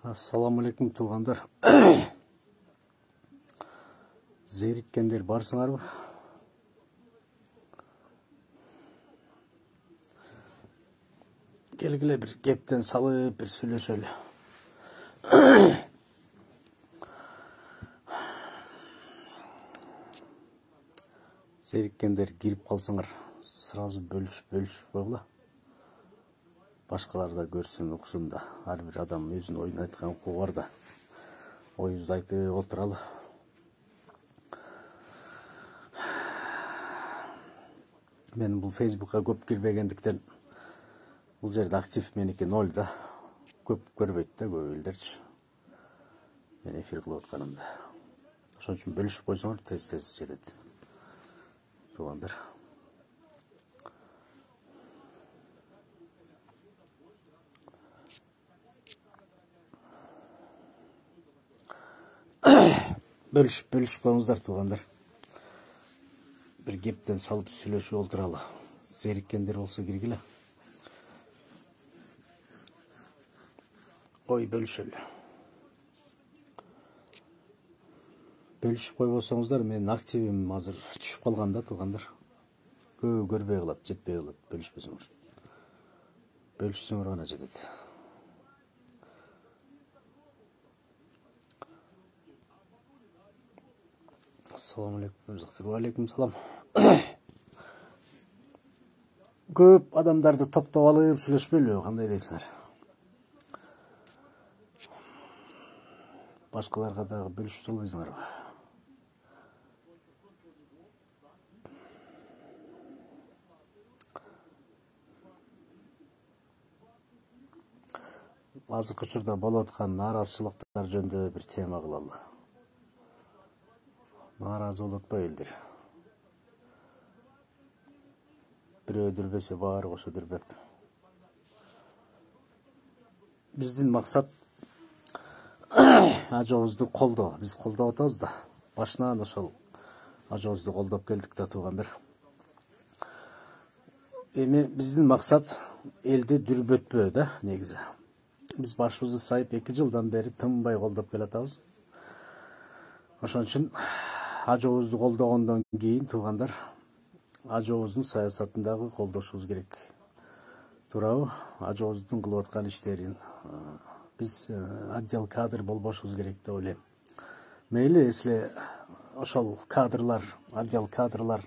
Assalamu alaikum туғандар. Зеріккендер барсыңар ба? Келгіле бір кептен салып, бір сөйлесөлі. Зеріккендер кирип қалсыңар, сразу бөліш қойғыла. Башқалар да көрсін, ұқсын да. Әрбір адам өзін ойын айтқан құқығы бар да. Ойыңызды айтып отыралы. Мен бұл Facebook'a көп кірбегендіктен бұл жерде актив менікі 0 да. Көп көрбейді да, көп елдерші. Мен эфир қылып отқанымда. Ошон үчүн бөлүшүп койсоңор тез жетет. Туғандар. Бөлүшүп коюңуздар туғандар. Бір кептен салып сүйлөшүп олтуралы. Зериккендер болсо киргиле. Ой, бөлүшөлү. Бөлүшүп койбосоңуздар, менин активим азыр түшүп калган да туғандар. Көп көрбөй калат, жетпей калат, бөлүшпөсөңөр. Бөлүшсөңөр гана жетет. Assalamu alaikum, Zakir. Wa alaikum salam. Көп адамдарды топтоп алып сүйлөшпөйлү, кандай дейсиңер? Башкаларга дагы бөлүшүп салбайсыңарбы? Азыркы учурда болуп аткан нааразычылыктар жөнүндө бир тема кылалы. Наразы болуп атпайбы элдер? Бирөө дүрбөсө баары кошо дүрбөп. Биздин максат ажообузду колдоо. Биз колдоп атабыз да. Башынан ошол ажообузду колдоп келдик да туғандар. Эми биздин максат элди дүрбөтпөө да, негизи. Биз башыбызды сайып 2 жылдан бери тынбай колдоп келатабыз. Ошон үчүн ажообузду колдогондон кийин туғандар, ажообуздун саясатындагы колдошубуз керек. Туурабы? Ажообуздун кылып аткан иштерин биз отдел кадр болбошубуз керек деп ойлойм. Мейли, если ошол кадрлар, отдел кадрлар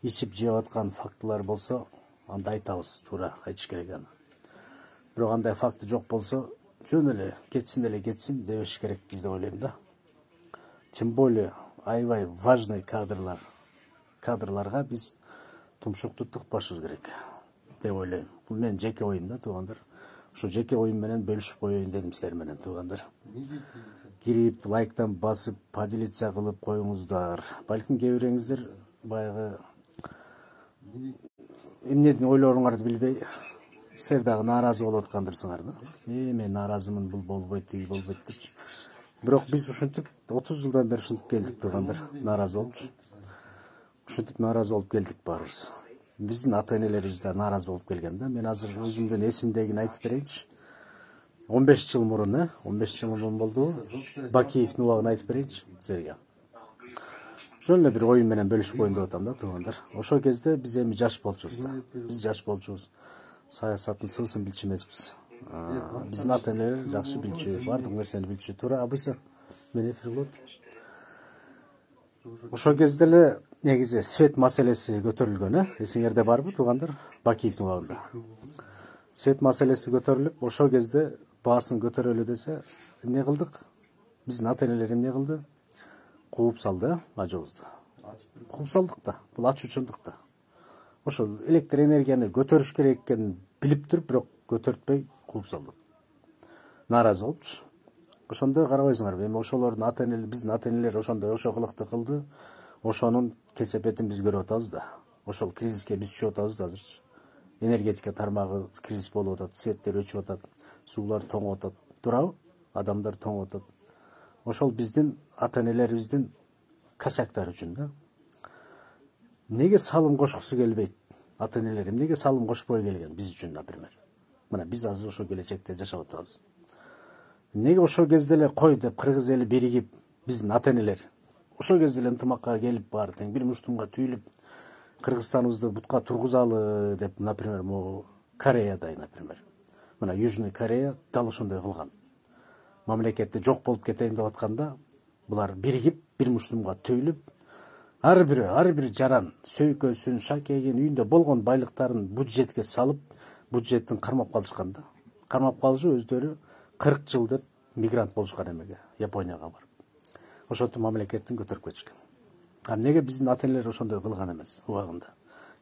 ичип жеп аткан фактылар болсо, анда айтабыз, туура айтыш керек аны. Бирок андай факты жок болсо, жөн эле кетсин дебеш керек биз деп ойлойм да. Тем более аябай важный кадрларга биз тумшукту тыкпашыбыз керек деп ойлойм. Бул менин жеке оюм да туғандар. Ошо жеке оюм менен бөлүшүп коеюн дедим силер менен туғандар. Кирип, лайктан басып, поделиться кылып коюңуздар. Балким кээ бириңиздер баягы эмнеден ойлооруңарды билбей, силер дагы нааразы болуп аткандырсыңар да. Мен нааразымын, бул болбойт, тиги болбойт депчи. Бирок биз ушинтип 30 жылдан бери ушинтип келдик туғандар. Нааразы болупчу. Ушинтип нааразы болуп келдик баарыбыз. Биздин ата-энелерибиз да нааразы болуп келген да. Мен азыр өзүмдөн эсимдегини айтып берейинчи. 15 жыл мурун, 15 жыл мурун болду. Бакиевдин убагын айтып берейинчи силерге. Ошол эле бир оюн менен бөлүшүп коеюн деп атам да туғандар. Ошол кезде биз эми жаш болчубуз да. Биз жаш болчубуз. Саясаттын сысын билчү эмеспиз. Биздин ата-энелер жакшы билчү, бардык нерсени билчү. Туура, абыйса мен эфир кылып. Ошол кезде эле негизи свет маселеси көтөрүлгөн, эсиңерде барбы туғандар? Бакиевдин убагында. Свет маселеси көтөрүлүп, ошол кезде баасын көтөрөлү десе, эмне кылдык? Биздин ата-энелер эмне кылды? Кууп салды ажообузду. Кууп салдык да. Бул ачуучундук да. Ошол электр энергияны көтөрүш керек экенин билип туруп, бирок көтөртпөй кууп салдык. Нааразы болупчу. Ошондой карабайсыңарбы? Эми ошолордун ата-энелери, биздин ата-энелер ошондой ошол кылыкты кылды. Ошонун кесепетин биз көрүп атабыз да. Ошол кризиске биз түшүп атабыз да азырчы. Энергетика тармагы кризис болуп атат, светтер өчүп атат, суулар тоңуп атат. Туурабы? Адамдар тоңуп атат. Ошол биздин ата-энелерибиздин косяктары үчүн да. Неге салым кошкусу келбейт? Ата-энелер эмнеге салым кошпой келген биз үчүн, например? Мына биз азыр ошо келечекте жашап атабыз. Неге ошол кезде эле кой деп кыргыз эли биригип, биздин ата энелер ошол кезде эле ынтымакка келип баары тең бир муштумга түйүлүп Кыргызстаныбызды бутка тургузалы деп, например, могу Кореядай, например. Мына Южный Корея дал ошондой кылган. Мамлекетти жок болуп кетейин деп атканда, булар биригип, бир муштумга түйүлүп, ар бир жаран сөйкөсүн, шакегин, үйүндө болгон байлыктарын бюджетке салып, бюджеттин кармап калышкан да. Кармап калышы өздөрү 40 жыл деп мигрант болушкан эмеге, Японияга барып. Ошентип мамлекеттин көтөрүп кетишкен. А неге биздин ата энелер ошондой кылган эмес убагында?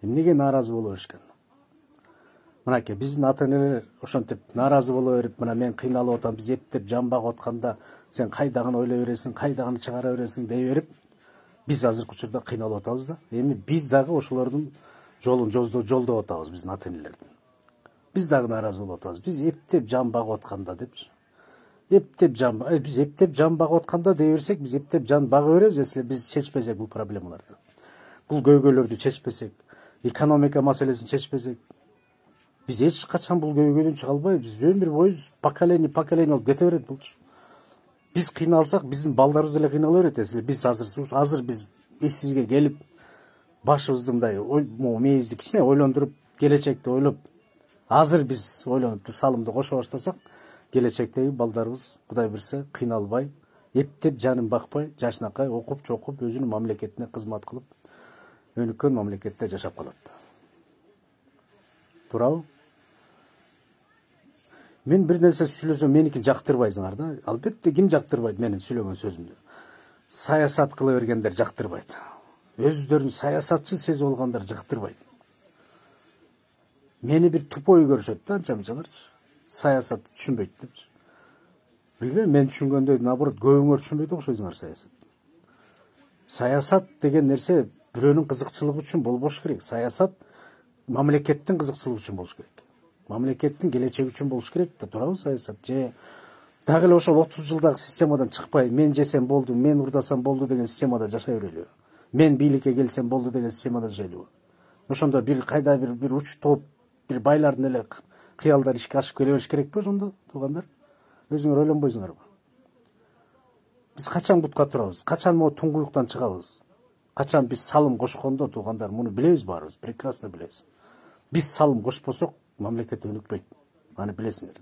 Эмнеге нааразы боло беришкен? Мынакей биздин ата энелер ошентип нааразы боло берип, мына мен кыйналып атам, биз эптеп жан багып атканда, сен кайдагыны ойлой бересиң, кайдагыны чыгара бересиң дей берип, биз азыркы учурда кыйналып атабыз да. Эми биз дагы ошолордун жолун жолдоп атабыз биздин ата энелердин. Биз дагы нааразы болуп атабыз. Биз эптеп жан багып атканда депчи. Биз эптеп жан багып атканда дей берсек, биз эптеп жан бага беребиз, если биз чечпесек бул проблемаларды. Бул көйгөйлөрдү чечпесек, экономика маселесин чечпесек, биз эч качан бул көйгөйдөн чыга албайбыз. Биз өмүр бою поколение болуп кете берет булчу. Биз кыйналсак, биздин балдарыбыз эле кыйнала берет, если биз азыр биз эсибизге келип, башыбызды мындай мээбизди кичине ойлондуруп, келечекти ойлоп, азыр биз ойлонуп салымды кошо баштасак, келечектеги балдарыбыз Кудай билсе кыйналбай, эптеп жанын бакпай, жашынакай окуп, чокуп, өзүнүн мамлекетине кызмат кылып, өнүккөн мамлекетте жашап калат. Туурабы? Мен бир нерсе сүйлөсөм, меникин жактырбайсыңар да. Албетте ким жактырбайт менин сүйлөгөн сөзүмдү? Саясат кыла бергендер жактырбайт. Өздөрүн саясатчы сезип алгандар жактырбайт. Мени бир тупой көрүшөт да, анча-мынчаларчы. Саясатты түшүнбөйт депчи. Билбейм, мен түшүнгөндөй, наоборот, көбүңөр түшүнбөйт окшойсуңар саясат. Саясат деген нерсе бирөөнүн кызыкчылыгы үчүн болбош керек. Саясат мамлекеттин кызыкчылыгы үчүн болуш керек. Мамлекеттин келечеги үчүн болуш керек да, туурабы саясат? Же дагы эле ошол 30 жылдагы системадан чыкпай, мен жесем болду, мен урдасам болду деген системада жашай берелиби? Мен бийликке келсем болду деген системада жашайлыбы? Ошондо бир кайда бир уч топ, бир байлардын эле кыялдар ишке ашып келе бериш керекпи ошондо, туугандар? Өзүңөр ойлонбойсуңарбы? Биз качан бутка турабыз? Качан могу туңгуюктан чыгабыз? Качан биз салым кошкондо, туугандар, муну билебиз баарыбыз, прекрасно билебиз. Биз салым кошпосок, мамлекет өнүкпөйт. Аны билесиңер.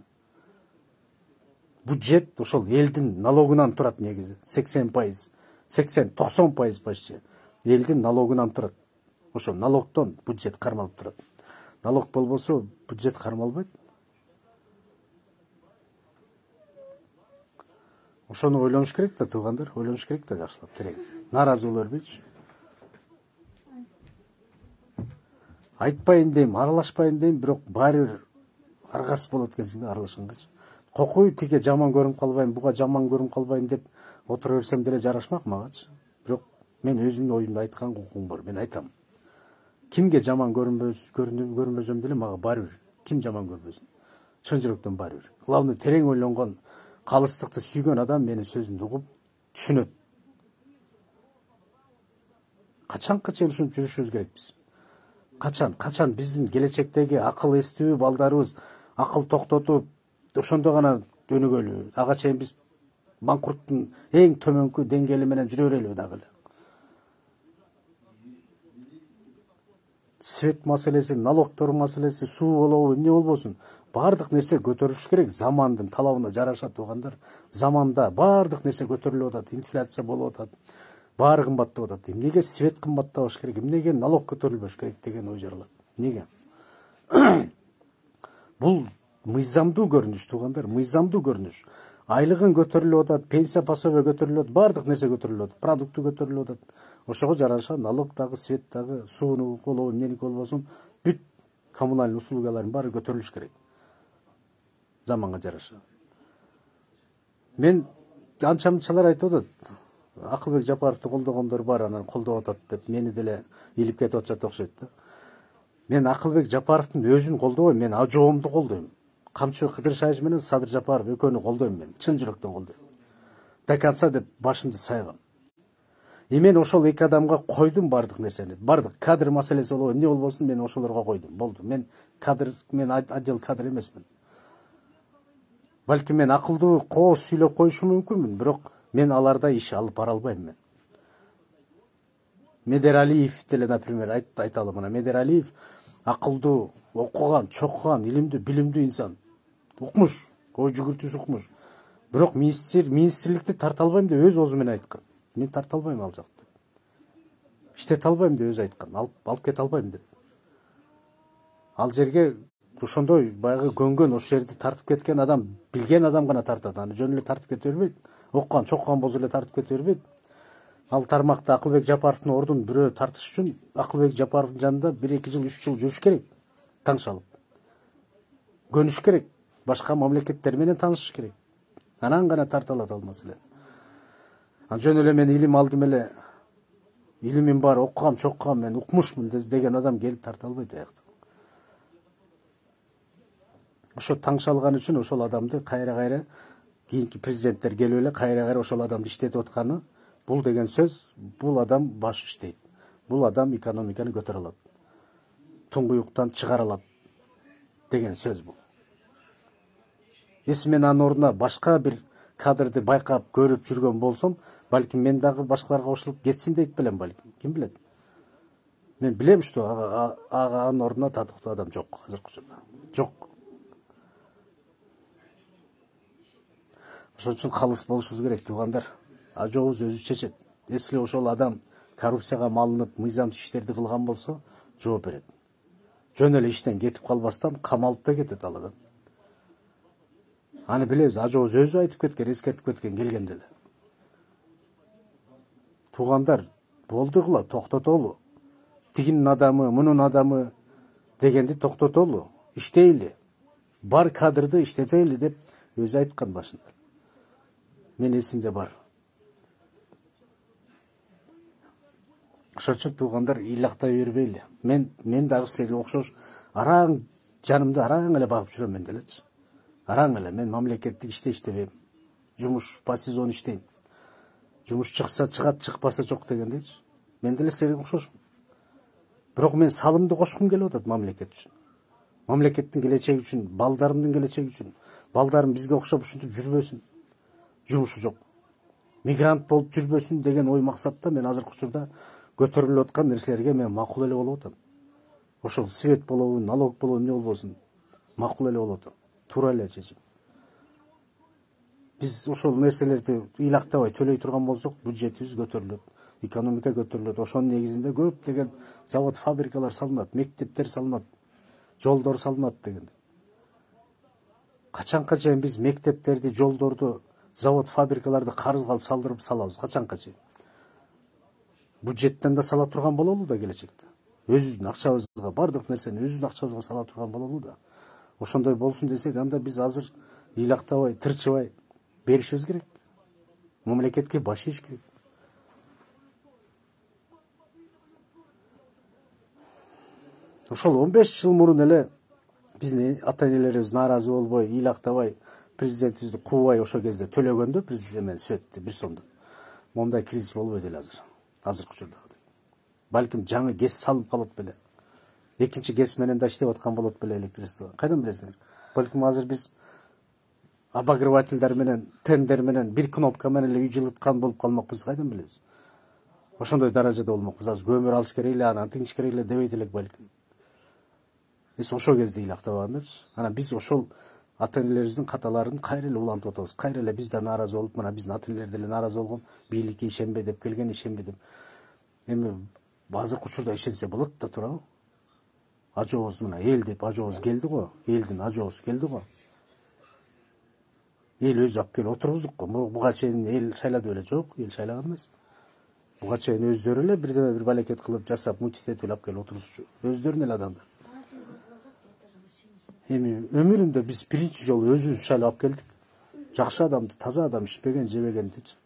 Бюджет ошол элдин налогунан турат негизи. 80%, 80-90% почти элдин налогунан турат. Ошол налогтон бюджет кармалып турат. Налог болбосо бюджет кармалбайт. Ошону ойлонуш керек да, туугандар, ойлонуш керек да жакшылап, терең. Нааразы боло бербейчи. Айтпайын дейм, аралашпайын дейм, бирок баары бир аргасыз болот экенсиң да аралашкангачы. Кокуй тиге жаман көрүнүп калбайм, буга жаман көрүнүп калбайм деп отура берсем деле жарашмак магачы. Бирок мен өзүмдүн оюмду айткан укугум бар, мен айтам. Кимге жаман көрүнбөсөм деле мага баары бир. Ким жаман көрбөсүн? Чын жүрөктөн баары бир. Главный терең ойлонгон, калыстыкты сүйгөн адам менин сөзүмдү угуп түшүнөт. Качанка чейин ушинтип жүрүшүбүз керекпиз? Качан биздин келечектеги акыл эстүү балдарыбыз акыл токтотуп, ошондо гана өнүгөлү. Ага чейин биз банкруттун эң төмөнкү деңгээли менен жүрө берелиби дагы эле? Свет маселеси, налогтор маселеси, суу болобу, эмне болбосун, баардык нерсе көтөрүлүш керек. Замандын талабына жараша, туугандар. Заманда баардык нерсе көтөрүлүп атат, инфляция болуп атат. Баары кымбаттап атат. Эмнеге свет кымбаттабаш керек? Эмнеге налог көтөрүлбөш керек деген ой жаралат. Неге? Бул мыйзамдуу көрүнүш, туугандар, мыйзамдуу көрүнүш. Айлыгын көтөрүлүп атат, пенсия пособие көтөрүлүп атат, баардык нерсе көтөрүлүп атат, продукты көтөрүлүп атат. Ошого жараша налог дагы, свет дагы, сууну болобу, эмненики болбосун, бүт коммунальный услугалардын баары көтөрүлүш керек. Заманга жараша. Мен анча-мынчалар айтып атат. Акылбек Жапаровду колдогондор бар, анан колдоп атат деп мени деле илип кетип атышат окшойт да. Мен Акылбек Жапаровдун өзүн колдобойм, мен ажоомду колдойм. Камчыбек Кыдыршаевич менен Садыр Жапаров экөөнү колдойм мен, чын жүрөктөн колдойм. До конца деп башымды сайгам. Мен ошол эки адамга койдум баардык нерсени. Баардык кадр маселеси болобу, эмне болбосун, мен ошолорго койдум. Болду. Мен отдел кадр эмесмин. Балки мен акылдуу кооз сүйлөп коюшум мүмкүнмүн, бирок мен алардай иш алып бара албайм мен. Медералиев деле, например, айталы мына Медералиев акылдуу, окуган, чокуган, илимдүү, билимдүү инсан. Укмуш, ой жүгүртүүсү укмуш. Бирок министрликти тарта албайм деп өз оозу менен айткан. Мен тарта албайм ал жакты. Иштете албайм деп өзү айткан. Алып кете албайм деп. Ал жерге ошондой баягы көнгөн, ошол жерди тартып кеткен адам, билген адам гана тартат. Аны жөн эле тартып кете бербейт. Оккан, чоккан болсо эле тартып кете бербейт. Ал тармакта Акылбек Жапаровдун ордун бирөө тартыш үчүн Акылбек Жапаровдун жанында 1-2 жыл, 3 жыл жүрүш керек. Таңш алып. Көнүш керек. Башка мамлекеттер менен таанышыш керек. Анан гана тарта алат ал маселе. Жөн эле мен илим алдым эле, илимим бар, окугам, чоккам, мен укмушмун деген адам келип тарта албайт аякта. Ошо таңш алган үчүн ошол адамды кайра кийинки президенттер келип эле кайра ошол адамды иштетип атканы, бул деген сөз, бул адам баш иштейт. Бул адам экономиканы көтөрө алат. Туңгуюктан чыгара алат деген сөз бул. Мен анын ордуна башка бир кадрды байкап көрүп жүргөн болсом, балким мен дагы башкаларга кошулуп кетсин дейт белем, балким. Ким билет? Мен билем, что анын ордуна татыктуу адам жок азыркы учурда. Жок. Ошон үчүн калыс болушубуз керек, туугандар. Ажообуз өзү чечет. Если ошол адам коррупцияга малынып, мыйзамсыз иштерди кылган болсо, жооп берет. Жөн эле иштен кетип калбастан камалып да кетет ал адам. Аны билебиз, ажообуз өзү айтып кеткен, эскертип кеткен келгенде эле. Туугандар, болдугула, токтотолу. Тигинин адамы, мунун адамы дегенди токтотолу. Иштейли. Бар кадрды иштетели деп өзү айткан башында. Мен эсимде бар. Ошон үчүн туугандар, ыйлактай бербейли. Мен дагы силерге окшош араң жанымды араң эле багып жүрөм мен делечи. Араң эле мен мамлекеттик иште иштебейм. Жумуш по сезону иштейм. Жумуш чыкса чыгат, чыкпаса жок дегендейчи. Мен деле силерге окшошмун. Бирок мен салымды кошкум келип атат мамлекет үчүн. Мамлекеттин келечеги үчүн, балдарымдын келечеги үчүн. Балдарым бизге окшоп ушинтип жүрбөсүн. Жумушу жок. Мигрант болуп жүрбөсүн деген ой максатта мен азыркы учурда көтөрүлүп аткан нерселерге мен макул эле болуп атам. Ошол свет болобу, налог болобу, эмне болбосун, макул эле болуп атам. Туура эле чечим. Биз ошол нерселерди ыйлактабай төлөй турган болсок, бюджетибиз көтөрүлөт, экономика көтөрүлөт. Ошонун негизинде көп деген завод, фабрикалар салынат, мектептер салынат, жолдор салынат дегенде. Качанка чейин биз мектептерди, жолдорду, завод, фабрикаларды карызга алып салдырып салабыз? Качанка чейин? Бюджеттен да сала турган бололу да келечекте. Өзүбүздүн акчабызга, бардык нерсени өзүбүздүн акчабызга сала турган бололу да. Ошондой болсун десек, анда биз азыр ыйлактабай, тырчыбай беришибиз керек. Мамлекетке баш ийиш керек. Ошол 15 жыл мурун эле биздин ата-энелерибиз нааразы болбой, ыйлактабай, президентибизди куубай ошол кезде төлөгөндө президент менен светти 1 сомдон. Мондай кризис болбойт эле азыр. Азыркы учурдагыдай. Балким жаңы гез салынып калат беле. Экинчи гез менен да иштеп аткан болот беле электричество. Кайдан билесиңер? Балким азыр биз обогревательдер менен, тендер менен, бир кнопка менен эле үй жылыткан болуп калмакпыз, кайдан билебиз? Ошондой даражада болмокпуз. Азыр көмүр алыш керек эле, анан тигиш керек эле дебейт элек балким. Ошол кезде ыйлактабагандачы. Анан биз ошол ата-энелерибиздин каталарын кайра эле улантып атабыз. Кайра эле биз да нааразы болуп, мына биздин ата-энелер деле нааразы болгон, бийликке ишенбей деп келген, ишенбей деп. Эми азыркы учурда ишенсе болот да турабы? Ажообуз мына эл деп ажообуз келди го, элдин ажообуз келди го. Эл өзү алып келип отургуздук го. Буга чейин эл шайлады беле? Жок, эл шайлаган эмес. Буга чейин өздөрү эле бирдеме бир балекет кылып жасап, мутит этип алып келип отурушчу. Өздөрүнүн эле адамдар. Эми өмүрүндө биз биринчи жолу өзүбүз шайлап алып келдик. Жакшы адамды, таза адам, ишпеген, жебегендичи.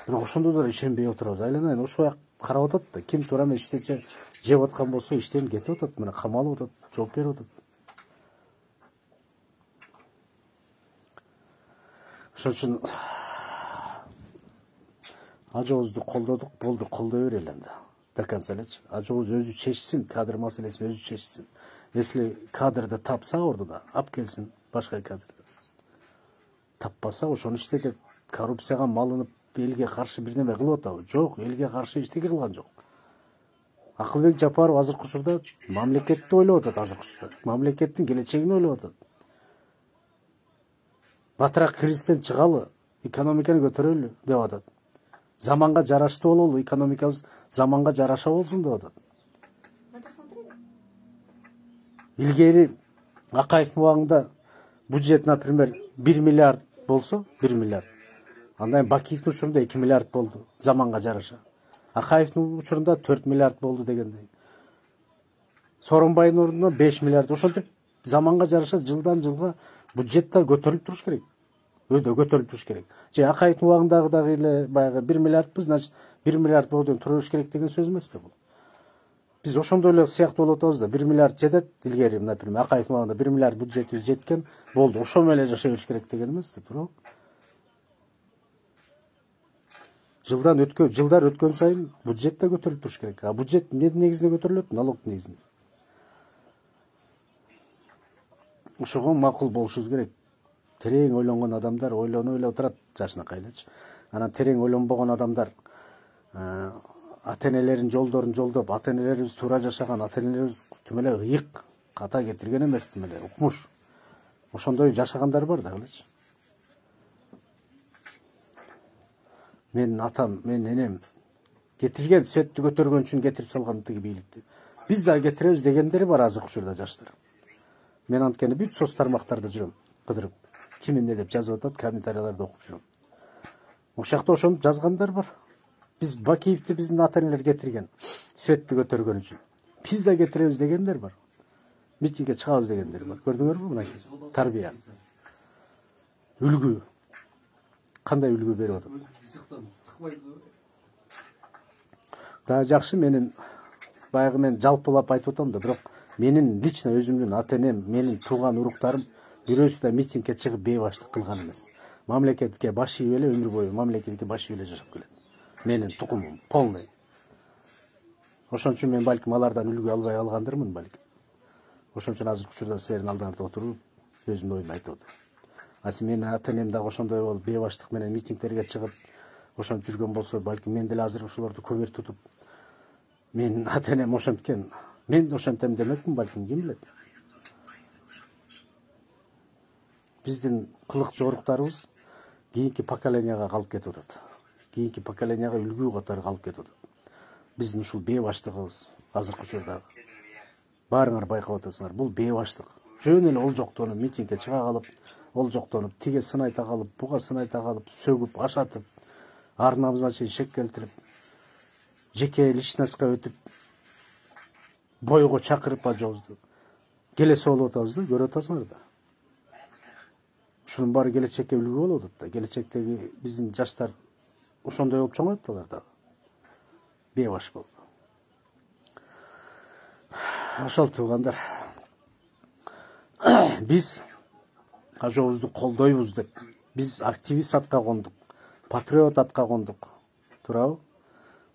Бирок ошондо да ишенбей отурабыз. Айланайын ошо карап атат да, ким туура эмес иштесе, жеп аткан болсо иштен кетип атат, мына камалып атат, жооп берип атат. Ошон үчүн ажообузду колдодук, болду, колдой берели анда. До конца элечи. Ажообуз өзү чечсин, кадр маселесин өзү чечсин. Если кадрды тапса ордуна, алып келсин. башка кадрды. Таппаса ошону иштетет. Коррупцияга малынып, элге каршы бир неме кылып атабы? Жок, элге каршы эчтеке кылган жок. Акылбек Жапаров азыркы учурда мамлекетти ойлоп атат, азыркы учурда. Мамлекеттин келечегин ойлоп атат. Батыраак кризистен чыгалы, экономиканы көтөрөлү деп атат. Заманга жараштуу бололу, экономикабыз заманга жараша болсун деп атат. Илгери Акаевдин убагында бюджет, например, 1 миллиард болсо, 1 миллиард. Андан Бакиевдин учурунда 2 миллиард болду, заманга жараша. Акаевдин учурунда 4 миллиард болду дегендей. Сооронбайдын ордуна 5 миллиард. Ошентип заманга жараша жылдан жылга бюджеттер көтөрүлүп туруш керек. Өйдө көтөрүлүп туруш керек. Же Акаевдин убагындагы эле баягы 1 миллиардпыз, значит 1 миллиард болду туруш керек деген сөз эмес да бул. Биз ошондой эле сыяктуу болуп атабыз да, 1 миллиард жетет, илгери, например, Акаевдин убагында 1 миллиард бюджетибиз жеткен, болду, ошо менен эле жашай бериш керек деген эмес да, туурабы? Жылдар өткөн сайын бюджет да көтөрүлүп туруш керек. А бюджет эмненин негизинде көтөрүлөт? Налогдун негизинде. Ошого макул болушубуз керек. Терең ойлонгон адамдар ойлонуп эле отурат жашынакай элечи. Анан терең ойлонбогон адамдар ата-энелеринин жолдорун жолдоп, ата-энелерибиз туура жашаган, ата-энелерибиз тим эле ыйык ката кетирген эмес, тим эле укмуш. Ошондой жашагандар бар да элечи. Менин атам, менин энем кетирген, светти көтөргөн үчүн кетирип салган тиги бийликти. Биз да кетиребиз дегендери бар азыркы учурда жаштар. Мен анткени бүт соц тармактарда жүрөм, кыдырып. Ким эмне деп жазып атат, комментарийлерди окуп жүрөм. Ошол жакта ошону жазгандар бар. Биз Бакиевди биздин ата-энелер кетирген, светти көтөргөн үчүн. Биз да кетиребиз дегендер бар. Митингге чыгабыз дегендер бар. Көрдүңөрбү мынакей? Тарбия. Үлгү. Кандай үлгү берип атат? Да жакшы, менин баягы мен жалпылап айтып атам да, бирок менин лично өзүмдүн ата-энем, менин тууган уруктарым бирөөсү да митингге чыгып бейбаштык кылган эмес. Мамлекетке баш ийип эле өмүр бою мамлекетке баш ийип эле жашап келет. Менин тукумум полный. Ошон үчүн мен балким алардан үлгү албай калгандырмын балким. Ошон үчүн азыркы учурда силердин алдарыңызда отуруп өзүмдүн оюмду айтып атам. А менин ата-энем дагы ошондой болуп бейбаштык менен митингтерге чыгып ошентип жүргөн болсо, балким мен деле азыр ошолорду көбөр тутуп, менин ата-энем ошенткен, мен ошентем демекмин, балким, ким билет. Биздин кылык жоруктарыбыз кийинки поколенияга калып кетип атат. Кийинки поколенияга үлгү катары калып кетип атат. Биздин ушул бейбаштыгыбыз азыркы учурда баарыңар байкап атасыңар, бул бейбаштык. Жөн эле ол жоктонуп митингге чыга калып, ол жоктонуп тиге сын айта калып, буга сын айта калып, сөгүп, ашатып, арнамыздан чейин шек келтирип, жеке личностька өтүп, бойго чакырып ажыбызды келесе болуп атабыз да, көрүп атасыңар да. Ушунун баары келечекке үлгү болуп атат да. Келечектеги биздин жаштар ошондой болуп чоңойот алар да. Бейбаш болуп. Ошол туугандар. Биз ажобузду колдойбуз деп, биз активист атка кондук, патриот атка кондук. Туурабы?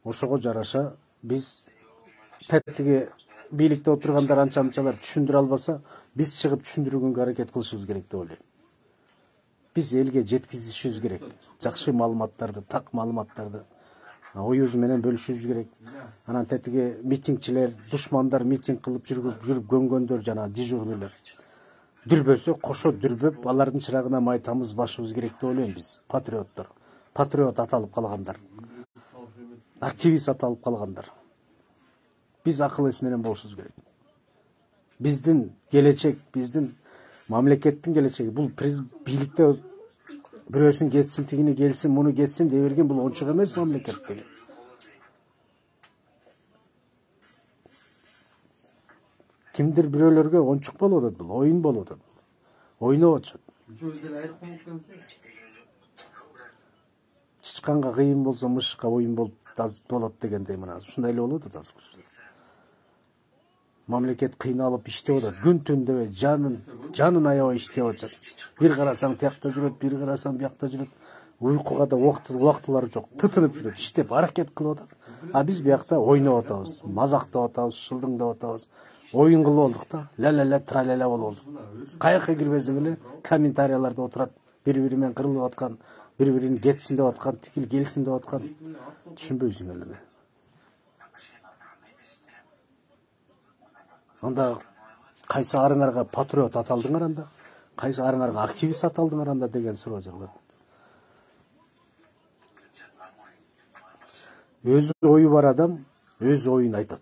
Ошого жараша биз тетиги бийликте отургандар анча-мынчалар түшүндүрө албаса, биз чыгып түшүндүргөнгө аракет кылышыбыз керек деп ойлойм. Биз элге жеткизишибиз керек. Жакшы маалыматтарды, так маалыматтарды оюбуз менен бөлүшүбүз керек. Анан тетиги митингчилер, душмандар митинг кылып жүрүп көнгөндөр, жана дежурныйлар дүрбөсө, кошо дүрбөп, алардын чырагына май тамыз башыбыз керек деп ойлойм биз, патриоттор. Патриот аталып калгандар. Активист аталып калгандар. Биз акыл эс менен болушубуз керек. Биздин келечек, биздин мамлекеттин келечеги, бул бийликте бирөөсүн кетсин, тигини келсин, муну кетсин дей берген, бул ончук эмес мамлекет деген. Кимдир бирөөлөргө ончук болуп атат, бул оюн болуп атат. Ойноп атышат. Чычканга кыйын болсо, мышыкка оюн болот дегендей мына ушундай эле болуп атат азыр. Мамлекет кыйналып иштеп атат, күн түн дебей жанын аябай иштеп атат. Бир карасаң тиякта жүрөт, бир карасаң биякта жүрөт. Уйкуга да убактылары жок, тытынып жүрөт, иштеп аракет кылып атат. А биз биякта ойноп атабыз, мазактап атабыз, шылдыңдап атабыз. Oyun кылып болдук да. Ла тралала болуп болдук. Каяка кирбесең эле комментарияларда отурат, бири-бири менен кырылып аткан, бири-бирин кетсин деп аткан, тикил келсин деп аткан. Түшүнбөйсүң эле. Анда кайсы арыңарга патриот аталдыңар анда, кайсы арыңарга активист аталдыңар анда деген суроо жагылат. Өз ою бар адам өз оюн айтат.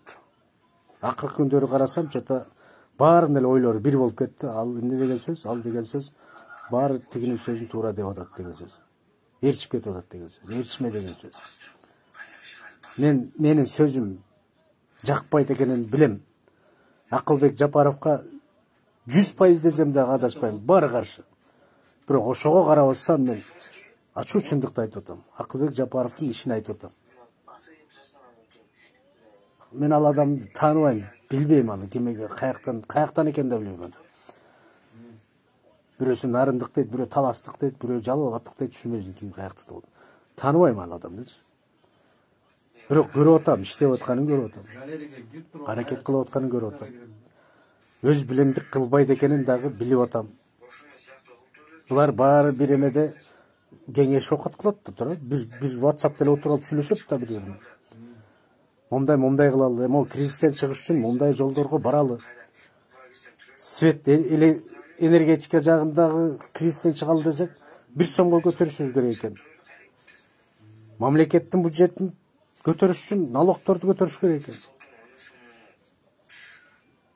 Акыркы күндөрү карасам, чота баарынын эле ойлору бир болуп кетти. Ал эмне деген сөз, ал деген сөз, баары тигинин сөзүн туура деп атат деген сөз. Ээрчип кетип атат деген сөз, ээрчиме деген сөз. Менин сөзүм жакпайт экенин билем. Акылбек Жапаровка 100% десем дагы адашпайм, баары каршы. Бирок ошого карабастан мен ачуу чындыкты айтып атам. Акылбек Жапаровдун ишин айтып атам. Мен ал адамды тааныбайм, билбейм аны кимге, каяктан экенин да билбейм. Бирөөсү нарындык дейт, бирөө таластык дейт, бирөө жалал абадтык дейт, түшүнбөйсүң ким каякта болот. Тааныбайм ал адамды. Бирок көрүп атам, иштеп атканын көрүп атам. Аракет кылып атканын көрүп атам. Өз билимдик кылбайт экенин дагы билип атам. Булар баары бир эмеде кеңеш окат кылат да тура. Бир WhatsApp'та эле отуруп сүйлөшөт да бири-бирине. Момдай кылалы, эмо кризистен чыгыш үчүн момдай жолдорго баралы. Свет энергетика жагындагы кризистен чыгалы десек, 1 сомго көтөрүшүш керек экен. Мамлекеттин бюджетин көтөрүш үчүн налогторду көтөрүш керек экен.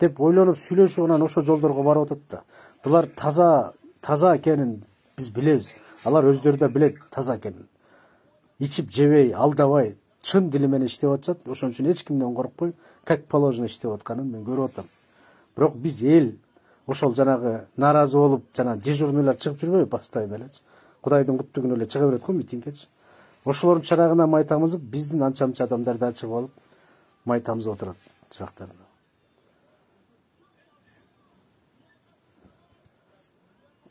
Деп ойлонуп сүйлөшүп анан ошо жолдорго барып атат да. Булар таза экенин биз билебиз. Алар өздөрү да билет таза экенин. Ичип жебей, алдабай, чын дили менен иштеп атышат. Ошон үчүн эч кимден коркпой, как положено иштеп атканын мен көрүп атам. Бирок биз эл ошол жанагы нааразы болуп, жана дежурныйлар чыгып жүрбөйбү постоянно элечи. Кудайдын куттук күнү эле чыга берет го митингечи. Ошолордун чырагына май тамызып, биздин анча-мынча адамдар да чыгып алып май тамызып отурат чырактарына.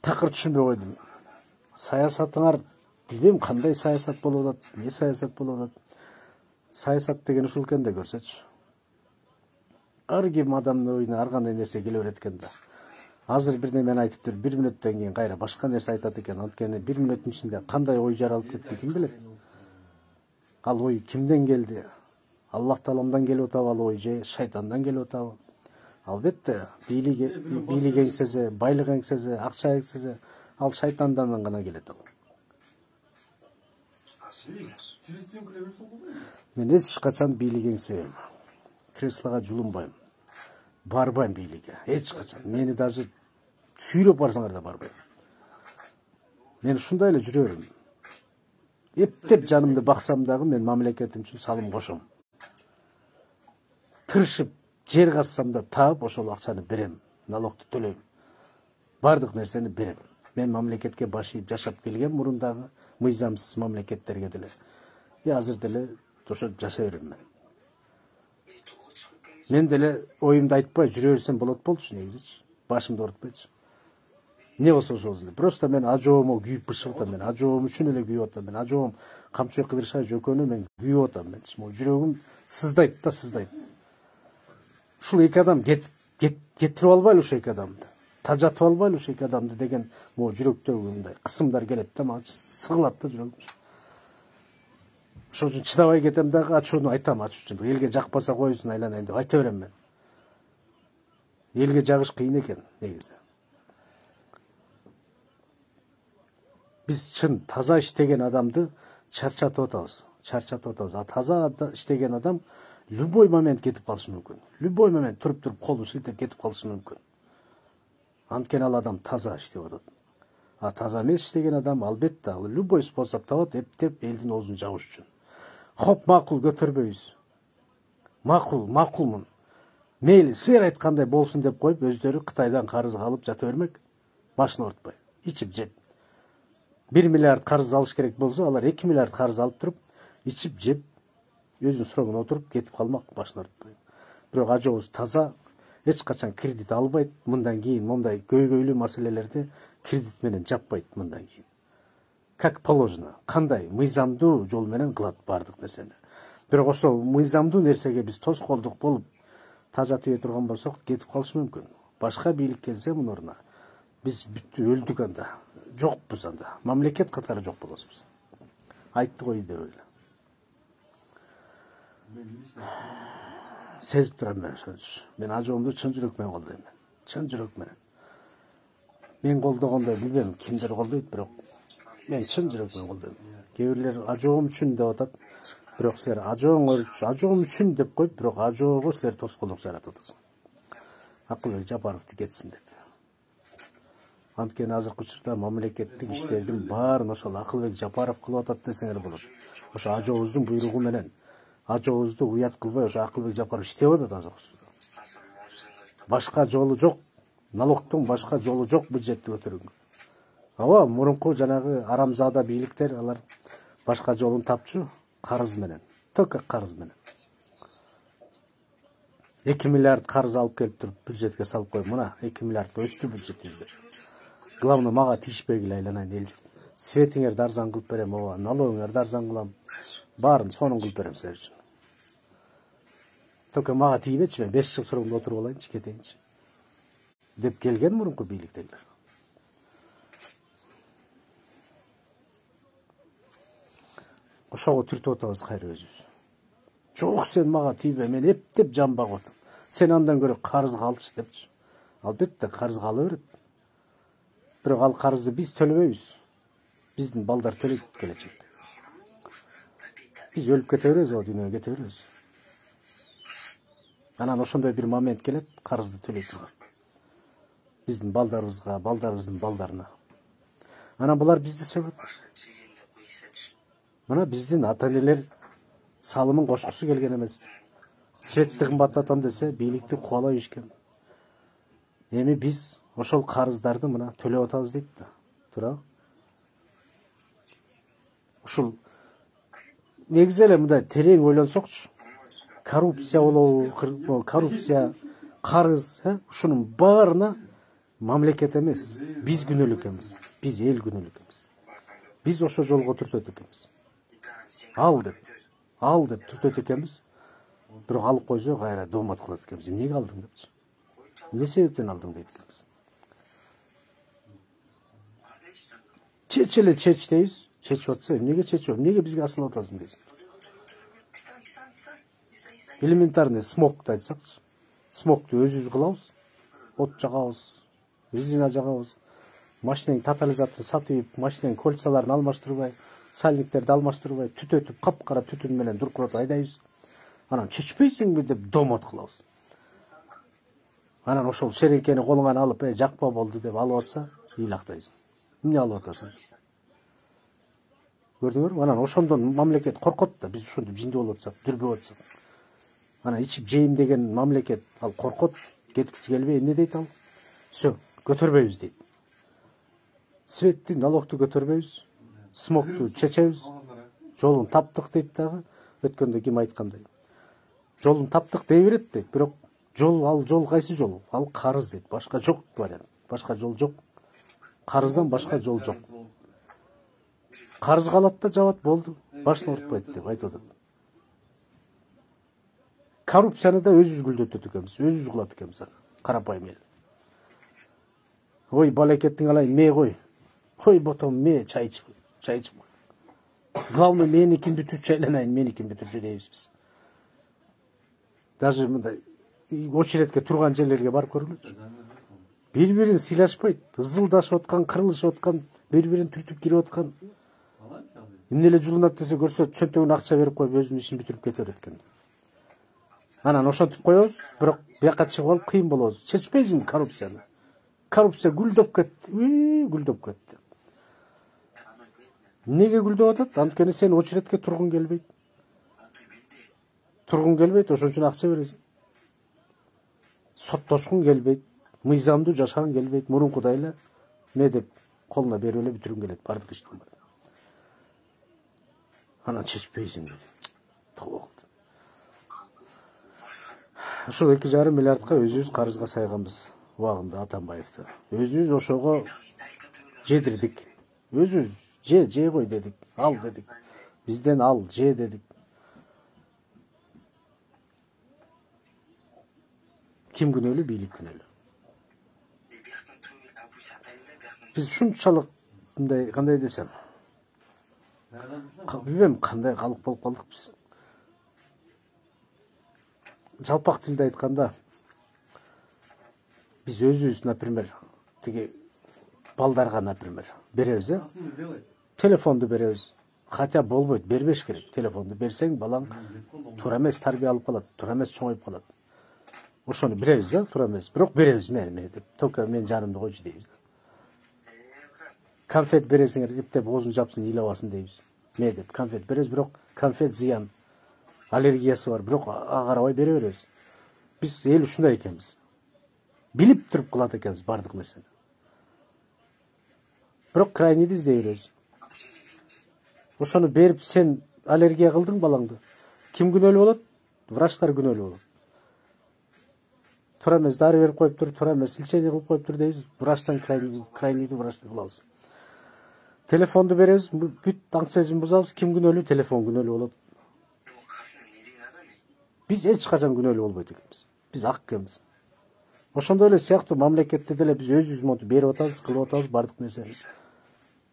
Такыр түшүнбөй койдум. Саясатыңар билбейм кандай саясат болуп атат, эмне саясат болуп атат. Саясат деген ушул экен да көрсөчү. Ар ким адамдын оюна ар кандай нерсе келе берет экен да. Азыр бир неме айтып туруп, 1 мүнөттөн кийин кайра башка нерсе айтат экен. Анткени 1 мүнөттүн ичинде кандай ой жаралып кетти ким билет. Ал ой кимден келди? Аллах Тааламдан келип атабы ал ой же шайтандан келип атабы? Албетте, бийлик эңсезе, байлык эңсезе, акча эңсезе, ал шайтандан гана келет ал. Мен эч качан бийлик эңсебейм. Креслога жулунбайм. Барбайм бийликке. Эч качан. Мени даже сүйрөп барсаңар да барбайм. Мен ушундай эле жүрө берем. Эптеп жанымды баксам дагы мен мамлекетим үчүн салым кошом. Тырышып жер казсам да таап ошол акчаны берем, налогду төлөйм. Бардык нерсени берем. Мен мамлекетке баш ийип жашап келген мурундагы мыйзамсыз мамлекеттерге деле. Азыр деле ошо жашай берем мен. Мен деле оюмду айтпай жүрө берсем болот болчу негизичи. Башымды оорутпайчы. Не болсо ошол эле. Просто мен ажоому күйүп бышып атам. Мен ажоом үчүн эле күйүп атам. Мен ажоом Камчыбек Кыдыршаев жөкөнү мен күйүп атам. Мен жүрөгүм сыздайт да сыздайт. Ушул эки адам кетирип албайлы ушул эки адамды. Тажатып албайлы ушул эки адамды деген жүрөктөгү мындай кысымдар келет да, мага сыгылат да жүрөгүм. Ошон үчүн чыдабай кетем дагы ачууну айтам, ачуу үчүн. Элге жакпаса койсун айланайын деп айта берем мен. Элге жагыш кыйын экен негизи. Биз чын таза иштеген адамды чарчатып атабыз. А таза иштеген адам любой момент кетип калышы мүмкүн. Любой момент туруп колун шилтеп кетип калышы мүмкүн. Анткени ал адам таза иштеп атат. А таза эмес иштеген адам албетте ал любой способ табат эптеп элдин оозун жабыш үчүн. Хоп, макул көтөрбөйбүз. Макулмун. Мейли сыйыр айткандай болсун деп коюп, өздөрү Кытайдан карыз алып жата бермек. Башын оорутпай, ичип жеп. 1 миллиард карыз алыш керек болсо, алар 2 миллиард карыз алып туруп, ичип жеп, өзүнүн срогуна отуруп кетип калмак, башын оорутпай. Бирок ажообуз таза, эч качан кредит албайт, мындан кийин мондай көйгөйлүү маселелерди кредит менен жаппайт мындан кийин. Как положено, кандай мыйзамдуу жол менен кылат бардык нерсени. Бирок ошол мыйзамдуу нерсеге биз тоскоолдук болуп, тажа тие турган болсок кетип калышы мүмкүн. Башка бийлик келсе мунун ордуна биз бүттү өлдүк анда. Жокпуз анда. Мамлекет катары жок болосуз. Айтты ғой деп эле. Сезип турам мен ошончу. Мен ажоомду чын жүрөк менен колдойм. Чын жүрөк менен. Мен колдогондо билбейм кимдер колдойт, бирок мен чын жүрөк менен колдойм. Кээ бирлер ажоом үчүн деп атат. Бирок силер ажоом үчүн деп коюп, бирок ажоого силер тоскоолдук жаратып атасың. Акылбек Жапаровду кетсин деп. Анткени азыркы учурда мамлекеттик иштердин баарын ошол Акылбек Жапаров кылып атат десеңер болот. Ошо ажообуздун буйругу менен ажообузду уят кылбай ошо Акылбек Жапаров иштеп атат азыркы учурда. Башка жолу жок. Налогтун башка жолу жок бюджетти көтөрүүгө. Ооба, мурунку жанагы арамзада бийликтер алар башка жолун тапчу, карыз менен. Только карыз менен. 2 миллиард карыз алып келип туруп бюджетке салып коюп, мына 2 миллиардка өстү бюджетибизде. Главное, мага тиешпегиле айланайын эл журт. Светиңерди арзан кылып берем, ооба, налогуңарды арзан кылам. Баарын сонун кылып берем силер үчүн. Только мага тийбечи, мен 5 жыл сурогунда отуруп алайынчы, кетейинчи. Деп келген мурунку бийликтегилер. Ошого түртүп атабыз кайра өзүбүз. Жок, сен мага тийбе, мен эптеп жан багып атам. Сен андан көрө карызга алчы депчи. Албетте карызга ала берет. Бирок ал карызды биз төлөбөйбүз. Биздин балдар төлөйт келечекте. Биз өлүп кете беребиз, о дүйнөгө кете беребиз. Анан ошондой бир момент келет, карызды төлөй турган. Биздин балдарыбызга, балдарыбыздын балдарына. Анан булар бизди сөгөт. Мына биздин ата-энелер салымын кошкусу келген эмес. Светти кымбаттатам десе, бийликти кубалай ишкен. Эми биз ошол карыздарды мына төлөп атабыз дейт да. Туурабы? Ушул негизи эле мындай терең ойлонсокчу, коррупция болобу, коррупция, карыз, ушунун баарына мамлекет эмес, биз күнөөлүү экенбиз. Биз эл күнөөлүү экенбиз. Биз ошо жолго түртөт экенбиз. Ал деп түртөт экенбиз. Бирок алып койсо кайра доомат кылат экенбиз. Эмнеге алдың депчи. Эмне себептен алдың дейт экенбиз. Чеч дейбиз. Чечип атса, эмнеге чечип, эмнеге бизге асылып атасың дейсиң. Элементарный смогду айтсакчы. Смогду өзүбүз кылабыз. От жагабыз, резина жагабыз. Машинанын тотализаторун сатып, машинанын кольцаларын алмаштырбай, сальниктерди алмаштырбай, түтөтүп, капкара түтүн менен дуркурап айдайбыз. Анан чечпейсиңби деп доомат кылабыз. Анан ошол шереңкени колуңан алып, жакпа болду деп алып атса, ыйлактайсың. Эмне алып атасың? Көрдүңөрбү? Анан ошондон мамлекет коркот да, биз ошондо жинди болуп атсак, дүрбөп атсак. Анан ичип жейм деген мамлекет ал коркот, кеткиси келбей эмне дейт ал? Всё, көтөрбөйбүз дейт. Светти, налогту көтөрбөйбүз, смогту чечебиз, жолун таптык дейт дагы. Өткөндө ким айткандай. Жолун таптык дей берет дейт, бирок ал жол кайсы жол? Ал карыз дейт, башка жок вариант. Башка жол жок. Карыздан башка жол жок. Карызга алат да жабат, болду. Башын ортпойт деп айтып атат. Коррупцияны да өзүбүз гүлдөтөт экенбиз, өзүбүз кылат экенбиз аны. Карапайым эл. Ой, балекеттиң алайын, ме кой. Кой ботом ме чай ичип. Главное, меникин бүтүрчү айланайын, меникин бүтүрчү дейбиз биз. Даже мындай очередке турган жерлерге барып көргүлөчү. Бири-бирин сыйлашпайт, ызылдашып аткан, кырылышып аткан, бири-бирин түртүп кирип аткан. Эмне эле жулунат десе көрсө, чөнтөгүнө акча берип коюп өзүнүн ишин бүтүрүп кете берет экен. Анан ошентип коебуз, бирок бияка чыгып алып кыйын болобуз. Чечпейсиңби коррупцияны? Коррупция гүлдөп кетти, гүлдөп кетти. Неге гүлдөп атат? Анткени сен очередке тургуң келбейт. Ошон үчүн акча бересиң. Соттошкуң келбейт, мыйзамдуу жашагың келбейт, мурункудай эле ме деп колуна берип эле бүтүрүң келет, бардык иштин бар. Анан чечпейсиңби дейт. Тобок. Ошол 2,5 миллиардка өзүбүз карызга сайганбыз. Убагында Атамбаевди. Өзүбүз ошого жедирдик. Өзүбүз же кой дедик, ал дедик. Бизден ал, же дедик. Kim күнөөлүү, бийлик күнөөлүү. Биз шунчалык кандай десем, билбейм кандай калык болуп калдык биз. Жалпак тилде айтканда, биз өзүбүз, например, тиги балдарга, например, беребиз, телефонду беребиз. Хотя болбойт, бербеш керек. Телефонду берсең, балаң туура эмес тарбия алып калат, туура эмес чоңоюп калат. Ошону беребиз да, туура эмес. Бирок беребиз, мен деп, только мен жанымды койчу дейбиз. Конфет бересиңер, эптеп оозун жапсын, ыйлабасын дейбиз. Мен деп, конфет беребиз, бирок конфет зыян, аллергиясы бар, бирок ага карабай бере беребиз. Биз эл ушундай экенбиз. Билип туруп кылат экенбиз бардык нерсени. Бирок крайнийди издей беребиз. Ошону берип сен аллергия кылдың балаңды. Ким күнөөлүү болот? Врачтар күнөөлүү болот. Туура эмес дары берип коюптур, туура эмес лечение кылып коюптур дейбиз. Врачтан крайнийди врачты кылабыз. Телефонду беребиз, бүт аң сезим бузабыз. Ким күнөөлүү? Телефон күнөөлүү болот. Биз эч качан күнөөлүү болбойт экенбиз. Биз ак экенбиз. Ошондой эле сыяктуу мамлекетте деле биз өзүбүз монтип берип атабыз, кылып атабыз бардык нерсени.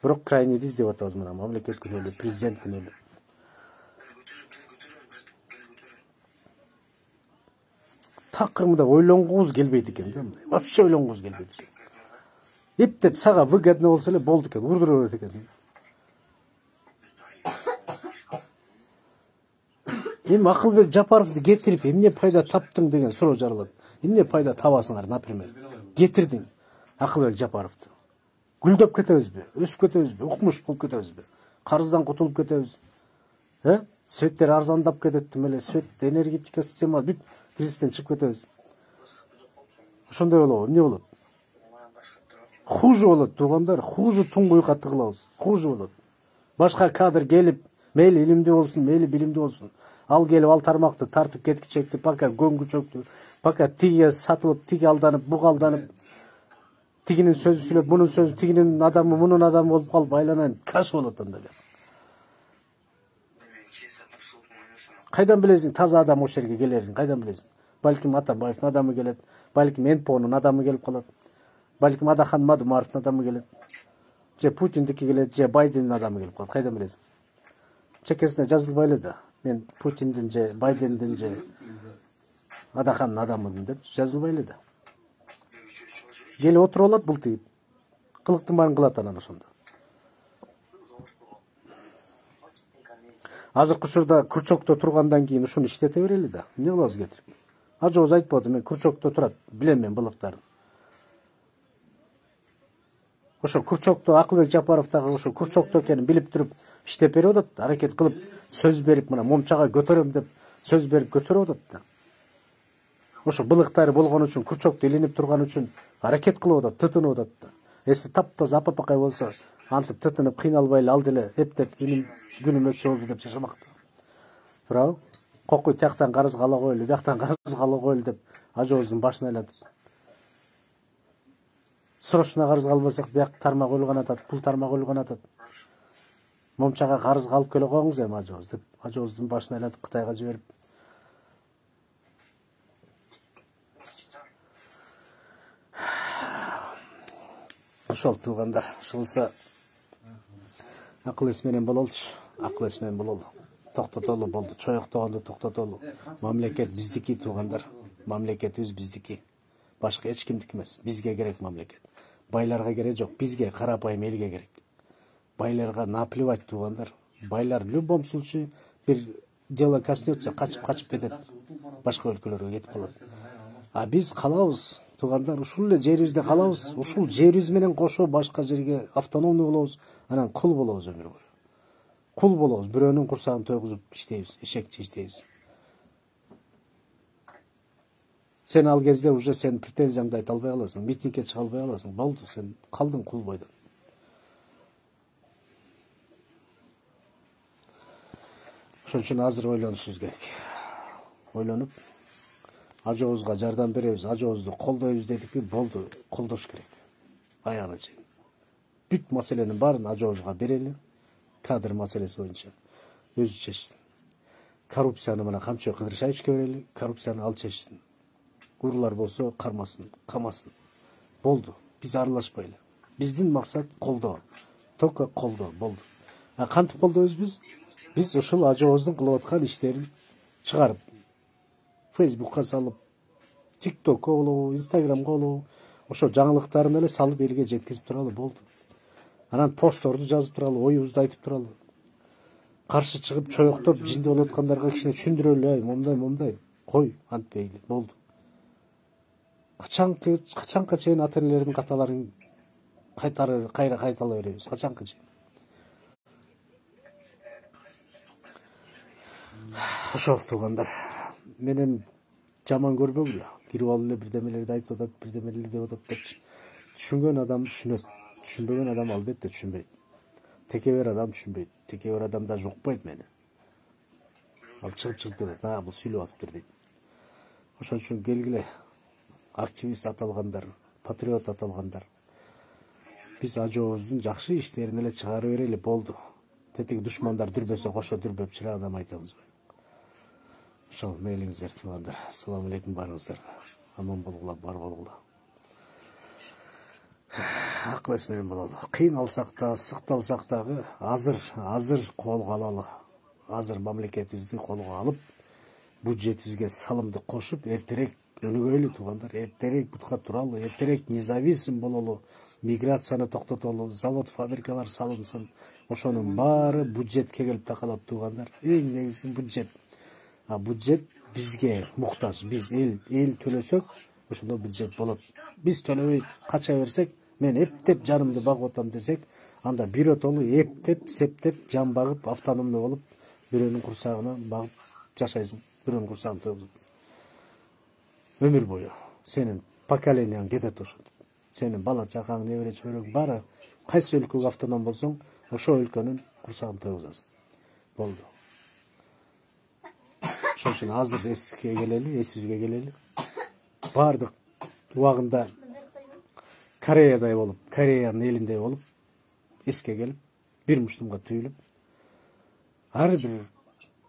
Бирок крайнийди издеп атабыз, мына мамлекет күнөөлүү, президент күнөөлүү. Такыр мындай ойлонгубуз келбейт экен да, мындай. Вообще ойлонгубуз келбейт экен. Эптеп сага выгодно болсо эле болду экен, урдура берет экенсиң. Эми Акылбек Жапаровду кетирип, эмне пайда таптың деген суроо жаралат. Эмне пайда табасыңар, например? Кетирдиң Акылбек Жапаровду. Гүлдөп кетебизби? Өсүп кетебизби? Укмуш болуп кетебизби? Карыздан кутулуп кетебиз? Светтер арзандап кетет, эле свет, энергетика система бүт кризистен чыгып кетебиз. Ошондой болобу? Эмне болот? Хуже болот, туугандар, хуже туңгуйга тыгылабыз. Хуже болот. Башка кадр келип, мейли илимдүү болсун, мейли билимдүү болсун. Ал келип ал тармакты тартып кеткичекти, пока көңгү чөктү, пока тиги сатылып, тиги алданып, буга алданып, тигинин сөзү сүйлөп, мунун сөзү, тигинин адамы, мунун адамы болуп калып айланайын каш болот анда эле. Кайдан билесиң таза адам ошол жерге келерин, кайдан билесиң? Балким Атамбаевдин адамы келет, балким НПОнун адамы келип калат, балким Адахан Мадумаровдун адамы келет, же Путиндики келет, же Байдендин адамы келип калат, кайдан билесиң? Чекесине жазылбай эле да, мен Путиндин же Байдендин же Адахандын адамымын деп жазылбай эле да. Келип отуруп алат былтыйып. Кылыктын баарын кылат анан ошондо. Азыркы учурда Курчокто тургандан кийин ушуну иштете берели да. Эмне кылабыз кетирип? Ажообуз айтпады, мен Курчокто турат, билем мен былыктарын. Ошо Курчокто Акылбек Жапаров дагы ошо Курчокто экенин билип туруп иштеп берип атат, аракет кылып, сөз берип, мына момчага көтөрөм деп сөз берип көтөрүп атат да. Ошо былыктары болгон үчүн, Курчокто илинип турган үчүн аракет кылып атат, тытынып атат да. Эси таптаза апапакай болсо, антип тытынып кыйналбай эле ал деле эптеп күнүм өтсө болду деп жашамак да. Туурабы? Кокуй тияктан карызга ала коелу, бияктан карызга ала коелу деп ажообуздун башын айлантып. Срочно карызга албасак, бияк тармак ойлгон атат, пул тармак ойлгон атат. Момчага карызга алып келе коюңуз эми ажообуз деп ажообуздун башын айлантып Кытайга жиберип. Ошол туугандар, ушулса акыл эс менен бололчу, акыл эс менен бололу. Токтотолу болду, чоюктогонду токтотолу. Мамлекет биздики туугандар, мамлекетибиз биздики. Башка эч кимдики эмес. Бизге керек мамлекет. Байларга керек жок, бизге карапайым элге керек. Байларга наплевать туугандар. Байлар в любом случае бир дело коснется, качып кетет. Башка өлкөлөргө кетип калат. А биз калабыз туугандар, ушул эле жерибизде калабыз. Ушул жерибиз менен кошо башка жерге автономный болобуз, анан кул болобуз өмүр бою. Кул болобуз, бирөөнүн курсагын тойгузуп иштейбиз, эшекчи иштейбиз. Сен ал кезде уже сен претензияңды айта албай каласың, митингге чыга албай каласың. Болду, сен калдың кул бойдон. Ошон үчүн азыр ойлонушубуз керек. Ойлонуп, ажообузга жардам беребиз, ажообузду колдойбуз дедикпи, болду, колдош керек. Аягына чейин. Бүт маселенин баарын ажообузга берели. Кадр маселеси боюнча өзү чечсин. Коррупцияны мына Камчы Кыдыршаевичке берели, коррупцияны ал чечсин. Урулар болсо кармасын, камасын. Болду. Биз аралашпайлы. Биздин максат колдоо. Только колдоо болду. Кантип колдойбуз биз? Биз ушул ажыбыздын кылып аткан иштерин чыгарып, Facebookка салып, TikTokко болобу, Instagramга болобу, ошо жаңылыктарын эле салып элге жеткизип туралы болду. Анан постторду жазып туралы, оюбузду айтып туралы. Каршы чыгып чоюктоп жинде болуп аткандарга кичине түшүндүрөлү, момундай, кой, антпейли, болду. Качанка чейин ата-энелердин каталарын кайра кайтала беребиз, качанка чейин. Ошол туугандар, менен жаман көрбөгүлө. Кирип алып эле бирдемелерди айтып атат, бирдемелерди деп атат депчи. Түшүнгөн адам түшүнөт. Түшүнбөгөн адам албетте түшүнбөйт. Текебер адам түшүнбөйт. Текебер адам даже укпайт мени. Ал чыгып кетет, бул сүйлөп атыптыр дейт. Ошон үчүн келгиле, активист аталгандар, патриот аталгандар. Биз ажообуздун жакшы иштерин эле чыгара берели, болду. Тетиги душмандар дүрбөсө кошо дүрбөп чырагдан айтабыз. Ошол мейлиңиздер туугандар. Ассаламу алейкум баарыңыздарга. Аман болгула, бар болгула. Акыл эс менен бололу. Кыйналсак да, сыкталсак дагы азыр колго алалы. Азыр мамлекетибизди колго алып, бюджетибизге салымды кошуп, эртерээк өнүгөйлү туугандар. Эртерээк бутка туралы, эртерээк независим бололу, миграцияны токтотолу, завод, фабрикалар салынсын. Ошонун баары бюджетке келип такалат туугандар. Эң негизги бюджет. Бюджет бизге муктаж. Биз эл төлөсөк, ошондо бюджет болот. Биз төлөбөй кача берсек, мен эптеп жанымды багып атам десек, анда биротолу эптеп, септеп, жан багып, автономный болуп, бирөөнүн курсагына багып жашайсың. Бирөөнүн курсагын тоюп. Өмүр бою сенин поколенияң кетет ошондо. Сенин бала чакаң, небере чөйрөң баары кайсы өлкөгө автоном болсоң, ошол өлкөнүн курсагын тоюгузасың. Болду. Ошон үчүн азыр эсибизге келели. Бардык убагында Кореядай болуп, Кореянын элиндей болуп, эске келип, бир муштумга түйүлүп, ар бир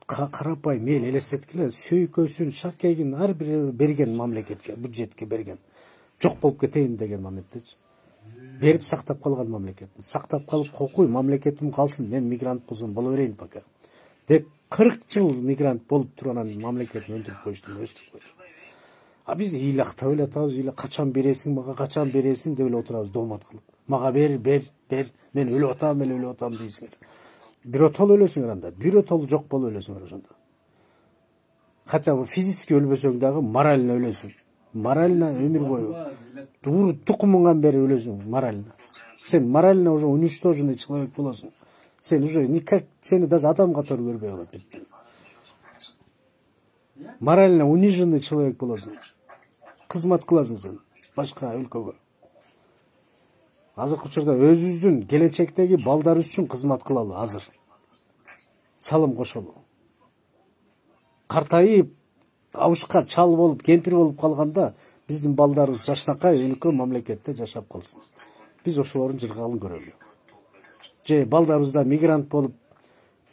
карапайым эл элестеткиле, сүйкөсүн, шакегин ар бир берген мамлекетке, бюджетке берген. Жок болуп кетейин деген моменттечи. Берип сактап калган мамлекет. Сактап калып кокуй, мамлекетим калсын, мен мигрант болсом боло берейин пока. Деп 40 жыл мигрант болуп турган мамлекетин өндүрүп коюшту, өстүп койду. Биз ыйлактап эле атабыз, качан бересиң мага, качан бересиң деп эле отурабыз доомат кылып. Мага бер, мен өлүп атам дейсиңер. Биротолу өлөсүңөр анда, биротолу жок болуп өлөсүңөр ошондо. Хотя бы физически өлбөсөң дагы морально өлөсүң. Морально өмүр бою. Дуур тукумуңан бери өлөсүң морально. Сен морально уже уничтоженный человек болосуң. Сен уже никак, сени даже адам катары көрбөй калат. Морально униженный человек болосуң. Кызмат кыласың сен башка өлкөгө. Азыркы учурда өзүбүздүн келечектеги балдарыбыз үчүн кызмат кылалы азыр. Салым кошолу. Картайып, абышка чал болуп, кемпир болуп калганда биздин балдарыбыз жашнакай өлкө мамлекетте жашап калсын. Биз ошолордун жыргалын көрөлү. Же балдарыбызда мигрант болуп,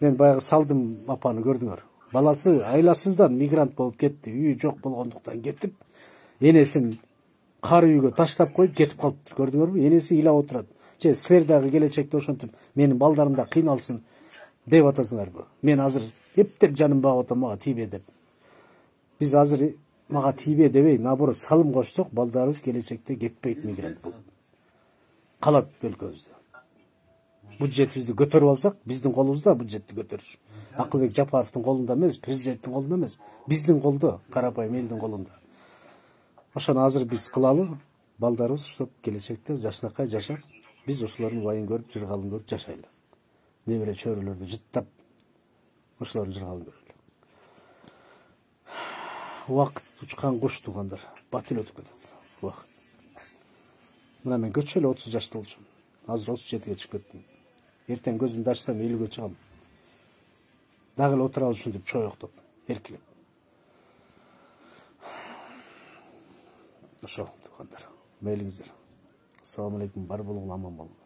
мен баягы салдым апаны көрдүңөр. Баласы айласыздан мигрант болуп кетти, үйү жок болгондуктан кетип, энесин кар үйгө таштап коюп кетип калыптыр, көрдүңөрбү? Энеси ыйлап отурат. Же силер дагы келечекте ошентип менин балдарым да кыйналсын деп атасыңарбы? Мен азыр эптеп жаным багып атам, мага тийбе деп. Биз азыр мага тийбе дебей, наоборот, салым кошсок, балдарыбыз келечекте кетпейт мигрант болуп. Калат өлкөбүздө. Бюджетибизди көтөрүп алсак, биздин колубузда бюджетти көтөрүш. Акылбек Жапаровдун колунда эмес, президенттин колунда эмес, биздин колдо, карапайым элдин колунда. Ошону азыр биз кылалы, балдарыбыз уштап келечекте жашнакай жашап, биз ошолордун убайын көрүп, жыргалын көрүп жашайлы. Небере чөйрөлөрдү жыттап, ошолордун жыргалын көрөлү. Убакыт учкан куш туугандар, бат эле өтүп кетет. Убакыт. Мына мен көчө эле 30 жашта болчумун. Азыр 37-ге чыгып кеттим. Эртең көзүмдү ачсам 50-ге чыгам. Дагы эле отура алышым деп чоюктоп, эркилеп. Ошо туугандар, мейлиңиздер. Ассаламу алейкум, бар болуңула, аман болуңула.